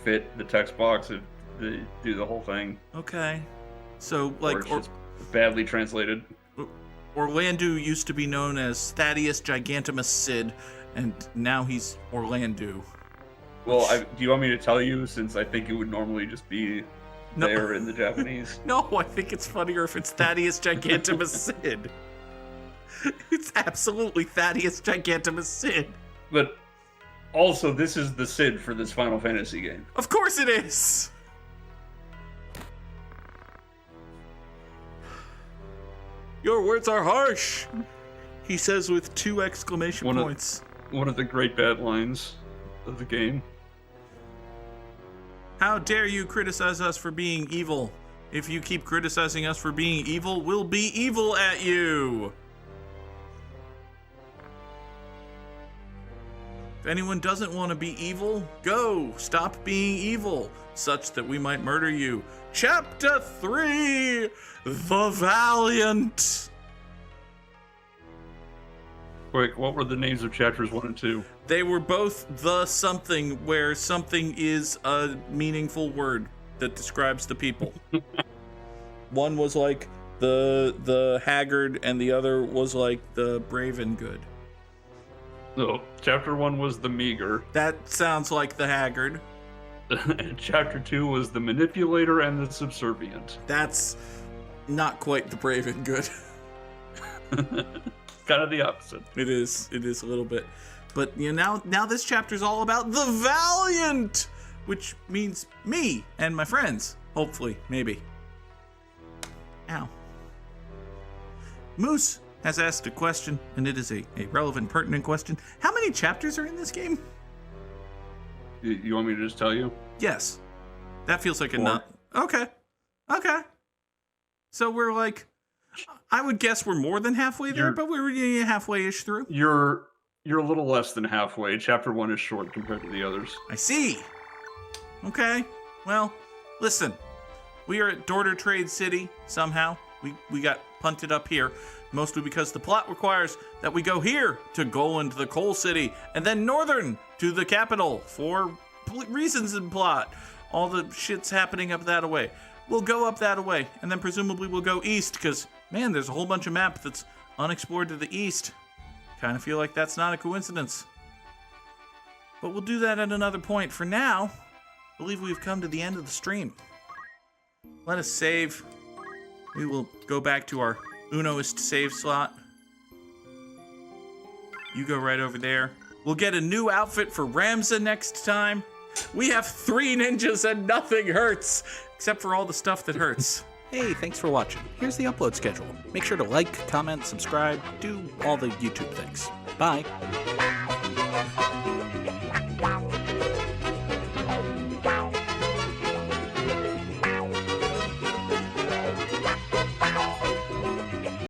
fit the text box if they do the whole thing. Okay. So, like... Or it's just badly translated. Orlando used to be known as Thaddeus Gigantimus Sid, and now he's Orlando. Well, do you want me to tell you, since I think it would normally just be there in the Japanese? No, I think it's funnier if it's Thaddeus Gigantimus Sid. It's absolutely Thaddeus Gigantimus Sid. But also, this is the Sid for this Final Fantasy game. Of course it is! Your words are harsh, he says with 2 exclamation points. One of the great bad lines of the game. How dare you criticize us for being evil? If you keep criticizing us for being evil, we'll be evil at you. If anyone doesn't want to be evil, go. Stop being evil, such that we might murder you. Chapter 3, The Valiant. Quick, what were the names of chapters 1 and 2? They were both the something, where something is a meaningful word that describes the people. One was like the haggard, and the other was like the brave and good. No, chapter 1 was the meager. That sounds like the haggard. And chapter 2 was the manipulator and the subservient. That's not quite the brave and good. Kind of the opposite. It is a little bit. But you know, now this chapter's all about the Valiant, which means me and my friends. Hopefully, maybe. Ow. Moose has asked a question, and it is a relevant, pertinent question. How many chapters are in this game? You want me to just tell you? Yes. That feels like 4. a nut. Okay. So we're like, I would guess we're more than halfway there, but we're halfway-ish through. You're a little less than halfway. Chapter 1 is short compared to the others. I see. Okay. Well, listen. We are at Dorter Trade City somehow. We got punted up here, mostly because the plot requires that we go here to Goland, the coal city, and then northern to the capital for reasons in plot. All the shit's happening up that way. We'll go up that way, and then presumably we'll go east, because, man, there's a whole bunch of map that's unexplored to the east. Kind of feel like that's not a coincidence. But we'll do that at another point. For now, I believe we've come to the end of the stream. Let us save. We will go back to our Unoist save slot. You go right over there. We'll get a new outfit for Ramza next time. We have 3 ninjas and nothing hurts, except for all the stuff that hurts. Hey, thanks for watching. Here's the upload schedule. Make sure to like, comment, subscribe, do all the YouTube things. Bye.